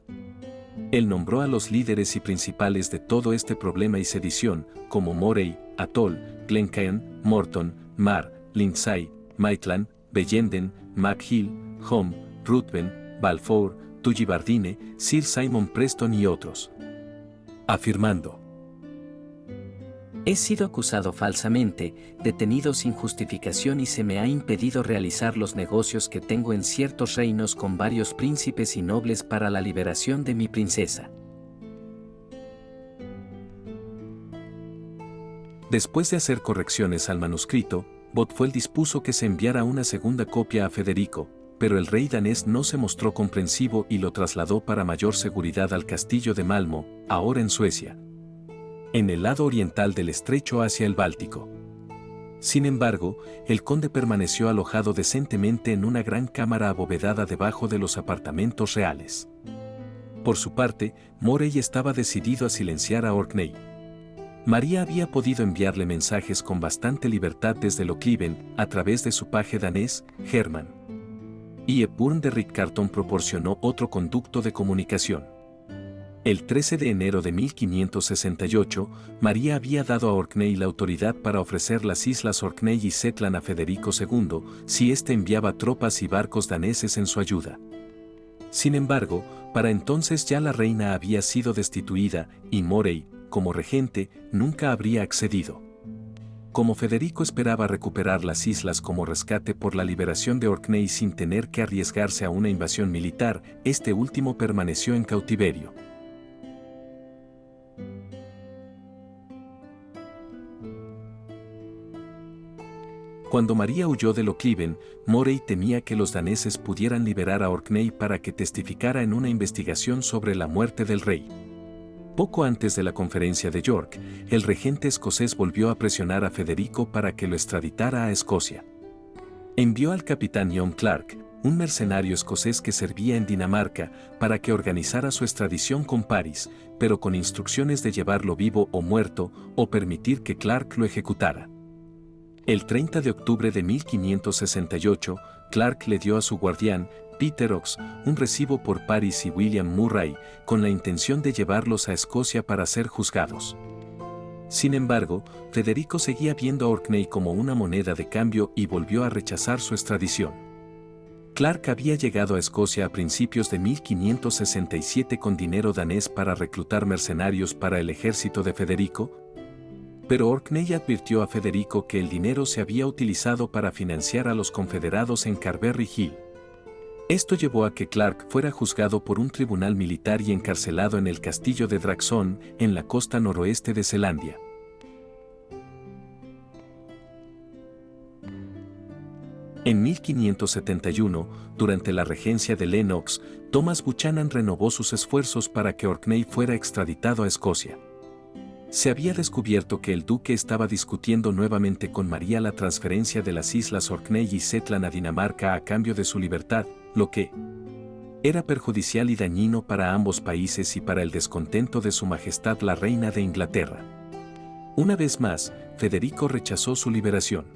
[SPEAKER 1] Él nombró a los líderes y principales de todo este problema y sedición, como Morey, Atholl, Glencairn, Morton, Marr, Lindsay, Maitland, Bellenden, McGill, Home, Ruthven, Balfour, Tully Bardine, Sir Simon Preston y otros. Afirmando:
[SPEAKER 3] he sido acusado falsamente, detenido sin justificación y se me ha impedido realizar los negocios que tengo en ciertos reinos con varios príncipes y nobles para la liberación de mi princesa.
[SPEAKER 1] Después de hacer correcciones al manuscrito, Bothwell dispuso que se enviara una segunda copia a Federico, pero el rey danés no se mostró comprensivo y lo trasladó para mayor seguridad al castillo de Malmo, ahora en Suecia, en el lado oriental del estrecho hacia el Báltico. Sin embargo, el conde permaneció alojado decentemente en una gran cámara abovedada debajo de los apartamentos reales. Por su parte, Morey estaba decidido a silenciar a Orkney. María había podido enviarle mensajes con bastante libertad desde Lochleven a través de su paje danés, Herman. Y Epurn de Ritcarton proporcionó otro conducto de comunicación. El 13 de enero de 1568, María había dado a Orkney la autoridad para ofrecer las islas Orkney y Shetland a Federico II, si éste enviaba tropas y barcos daneses en su ayuda. Sin embargo, para entonces ya la reina había sido destituida, y Morey, como regente, nunca habría accedido. Como Federico esperaba recuperar las islas como rescate por la liberación de Orkney sin tener que arriesgarse a una invasión militar, este último permaneció en cautiverio. Cuando María huyó de Lochleven, Morey temía que los daneses pudieran liberar a Orkney para que testificara en una investigación sobre la muerte del rey. Poco antes de la conferencia de York, el regente escocés volvió a presionar a Federico para que lo extraditara a Escocia. Envió al capitán John Clark, un mercenario escocés que servía en Dinamarca, para que organizara su extradición con París, pero con instrucciones de llevarlo vivo o muerto, o permitir que Clark lo ejecutara. El 30 de octubre de 1568, Clark le dio a su guardián, Peter Ox, un recibo por París y William Murray, con la intención de llevarlos a Escocia para ser juzgados. Sin embargo, Federico seguía viendo a Orkney como una moneda de cambio y volvió a rechazar su extradición. Clark había llegado a Escocia a principios de 1567 con dinero danés para reclutar mercenarios para el ejército de Federico, pero Orkney advirtió a Federico que el dinero se había utilizado para financiar a los confederados en Carberry Hill. Esto llevó a que Clark fuera juzgado por un tribunal militar y encarcelado en el castillo de Dragson, en la costa noroeste de Zelandia. En 1571, durante la regencia de Lennox, Thomas Buchanan renovó sus esfuerzos para que Orkney fuera extraditado a Escocia. Se había descubierto que el duque estaba discutiendo nuevamente con María la transferencia de las islas Orkney y Shetland a Dinamarca a cambio de su libertad, lo que era perjudicial y dañino para ambos países y para el descontento de su majestad la reina de Inglaterra. Una vez más, Federico rechazó su liberación.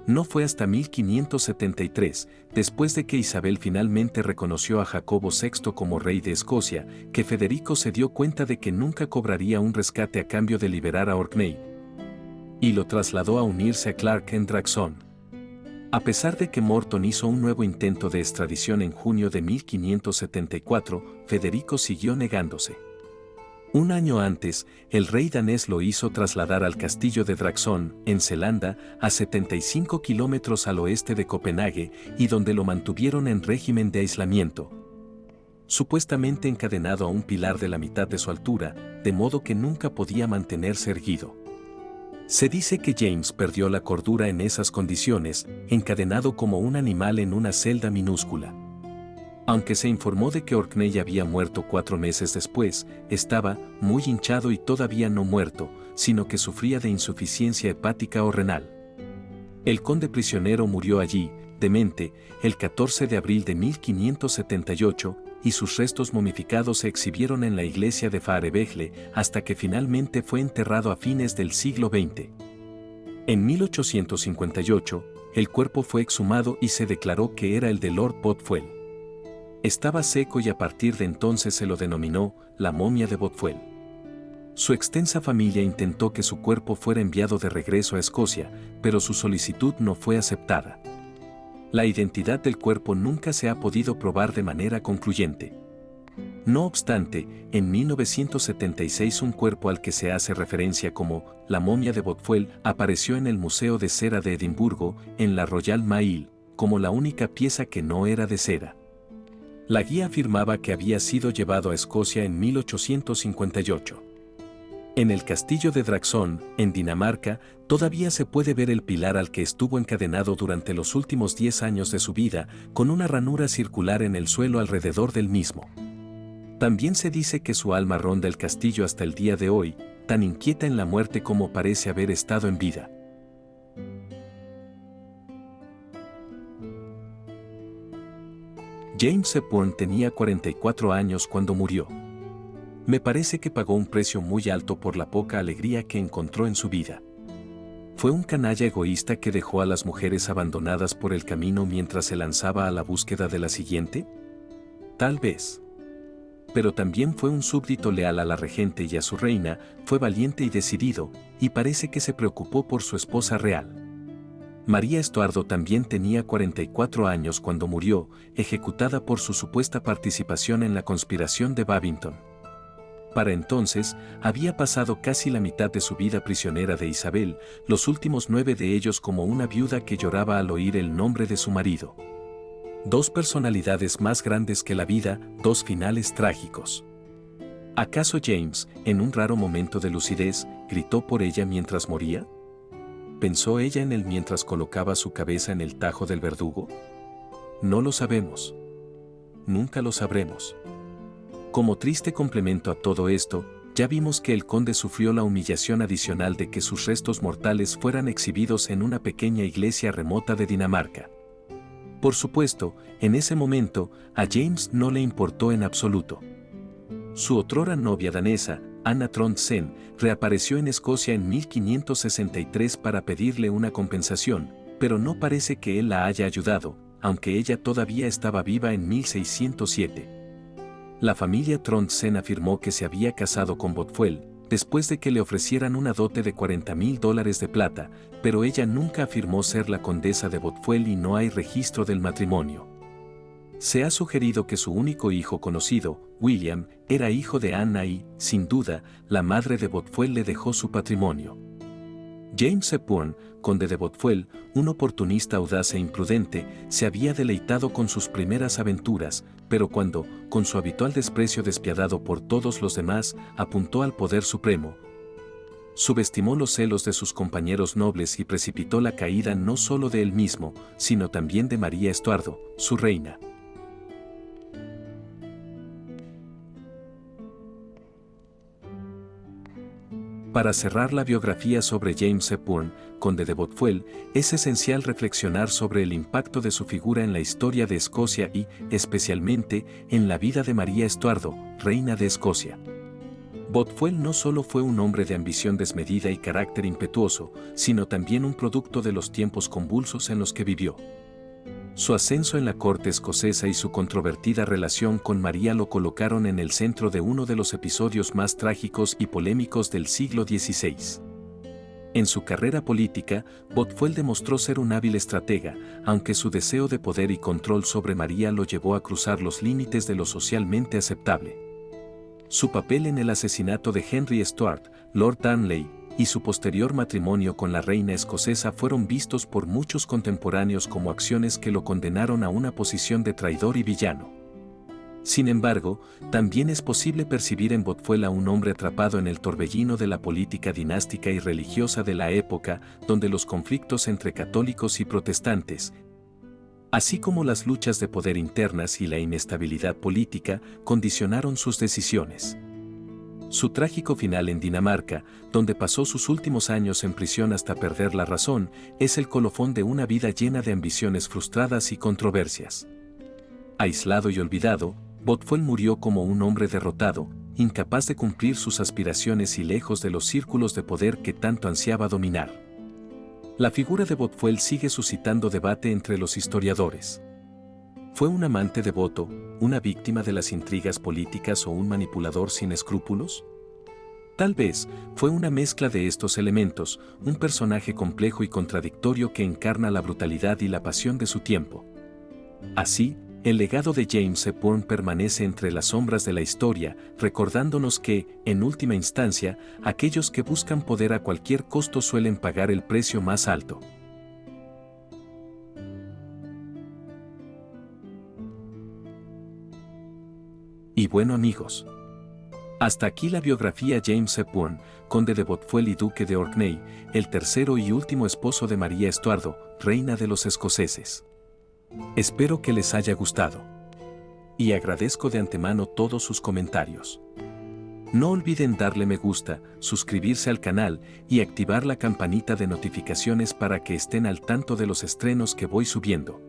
[SPEAKER 1] No fue hasta 1573, después de que Isabel finalmente reconoció a Jacobo VI como rey de Escocia, que Federico se dio cuenta de que nunca cobraría un rescate a cambio de liberar a Orkney, y lo trasladó a unirse a Clark en Draxon. A pesar de que Morton hizo un nuevo intento de extradición en junio de 1574, Federico siguió negándose. Un año antes, el rey danés lo hizo trasladar al castillo de Draxon, en Zelanda, a 75 kilómetros al oeste de Copenhague, y donde lo mantuvieron en régimen de aislamiento, supuestamente encadenado a un pilar de la mitad de su altura, de modo que nunca podía mantenerse erguido. Se dice que James perdió la cordura en esas condiciones, encadenado como un animal en una celda minúscula. Aunque se informó de que Orkney había muerto 4 meses después, estaba muy hinchado y todavía no muerto, sino que sufría de insuficiencia hepática o renal. El conde prisionero murió allí, demente, el 14 de abril de 1578, y sus restos momificados se exhibieron en la iglesia de Faarebejle hasta que finalmente fue enterrado a fines del siglo XX. En 1858, el cuerpo fue exhumado y se declaró que era el de Lord Bothwell. Estaba seco y a partir de entonces se lo denominó la momia de Bothwell. Su extensa familia intentó que su cuerpo fuera enviado de regreso a Escocia, pero su solicitud no fue aceptada. La identidad del cuerpo nunca se ha podido probar de manera concluyente. No obstante, en 1976 un cuerpo al que se hace referencia como la momia de Bothwell apareció en el Museo de Cera de Edimburgo, en la Royal Mail, como la única pieza que no era de cera. La guía afirmaba que había sido llevado a Escocia en 1858. En el castillo de Draxon, en Dinamarca, todavía se puede ver el pilar al que estuvo encadenado durante los últimos 10 años de su vida, con una ranura circular en el suelo alrededor del mismo. También se dice que su alma ronda el castillo hasta el día de hoy, tan inquieta en la muerte como parece haber estado en vida. James Hepburn tenía 44 años cuando murió. Me parece que pagó un precio muy alto por la poca alegría que encontró en su vida. ¿Fue un canalla egoísta que dejó a las mujeres abandonadas por el camino mientras se lanzaba a la búsqueda de la siguiente? Tal vez. Pero también fue un súbdito leal a la regente y a su reina, fue valiente y decidido, y parece que se preocupó por su esposa real. María Estuardo también tenía 44 años cuando murió, ejecutada por su supuesta participación en la conspiración de Babington. Para entonces, había pasado casi la mitad de su vida prisionera de Isabel, los últimos 9 de ellos como una viuda que lloraba al oír el nombre de su marido. 2 personalidades más grandes que la vida, 2 finales trágicos. ¿Acaso James, en un raro momento de lucidez, gritó por ella mientras moría? ¿Pensó ella en él mientras colocaba su cabeza en el tajo del verdugo? No lo sabemos. Nunca lo sabremos. Como triste complemento a todo esto, ya vimos que el conde sufrió la humillación adicional de que sus restos mortales fueran exhibidos en una pequeña iglesia remota de Dinamarca. Por supuesto, en ese momento, a James no le importó en absoluto. Su otrora novia danesa, Anna Trondsen, reapareció en Escocia en 1563 para pedirle una compensación, pero no parece que él la haya ayudado, aunque ella todavía estaba viva en 1607. La familia Trondsen afirmó que se había casado con Bothwell, después de que le ofrecieran una dote de $40,000 de plata, pero ella nunca afirmó ser la condesa de Bothwell y no hay registro del matrimonio. Se ha sugerido que su único hijo conocido, William, era hijo de Anna y, sin duda, la madre de Bothwell le dejó su patrimonio. James Hepburn, conde de Bothwell, un oportunista audaz e imprudente, se había deleitado con sus primeras aventuras, pero cuando, con su habitual desprecio despiadado por todos los demás, apuntó al poder supremo, subestimó los celos de sus compañeros nobles y precipitó la caída no solo de él mismo, sino también de María Estuardo, su reina. Para cerrar la biografía sobre James Hepburn, conde de Bothwell, es esencial reflexionar sobre el impacto de su figura en la historia de Escocia y, especialmente, en la vida de María Estuardo, reina de Escocia. Bothwell no solo fue un hombre de ambición desmedida y carácter impetuoso, sino también un producto de los tiempos convulsos en los que vivió. Su ascenso en la corte escocesa y su controvertida relación con María lo colocaron en el centro de uno de los episodios más trágicos y polémicos del siglo XVI. En su carrera política, Bothwell demostró ser un hábil estratega, aunque su deseo de poder y control sobre María lo llevó a cruzar los límites de lo socialmente aceptable. Su papel en el asesinato de Henry Stuart, Lord Darnley, y su posterior matrimonio con la reina escocesa fueron vistos por muchos contemporáneos como acciones que lo condenaron a una posición de traidor y villano. Sin embargo, también es posible percibir en Bothwell a un hombre atrapado en el torbellino de la política dinástica y religiosa de la época, donde los conflictos entre católicos y protestantes, así como las luchas de poder internas y la inestabilidad política, condicionaron sus decisiones. Su trágico final en Dinamarca, donde pasó sus últimos años en prisión hasta perder la razón, es el colofón de una vida llena de ambiciones frustradas y controversias. Aislado y olvidado, Bothwell murió como un hombre derrotado, incapaz de cumplir sus aspiraciones y lejos de los círculos de poder que tanto ansiaba dominar. La figura de Bothwell sigue suscitando debate entre los historiadores. ¿Fue un amante devoto, una víctima de las intrigas políticas o un manipulador sin escrúpulos? Tal vez fue una mezcla de estos elementos, un personaje complejo y contradictorio que encarna la brutalidad y la pasión de su tiempo. Así, el legado de James Hepburn permanece entre las sombras de la historia, recordándonos que, en última instancia, aquellos que buscan poder a cualquier costo suelen pagar el precio más alto. Y bueno amigos, hasta aquí la biografía James Hepburn, conde de Bothwell y duque de Orkney, el tercero y último esposo de María Estuardo, reina de los escoceses. Espero que les haya gustado. Y agradezco de antemano todos sus comentarios. No olviden darle me gusta, suscribirse al canal y activar la campanita de notificaciones para que estén al tanto de los estrenos que voy subiendo.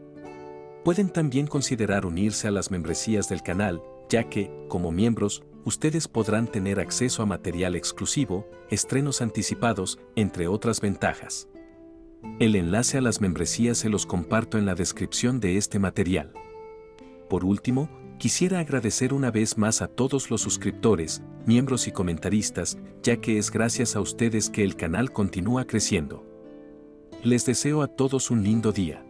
[SPEAKER 1] Pueden también considerar unirse a las membresías del canal, ya que, como miembros, ustedes podrán tener acceso a material exclusivo, estrenos anticipados, entre otras ventajas. El enlace a las membresías se los comparto en la descripción de este material. Por último, quisiera agradecer una vez más a todos los suscriptores, miembros y comentaristas, ya que es gracias a ustedes que el canal continúa creciendo. Les deseo a todos un lindo día.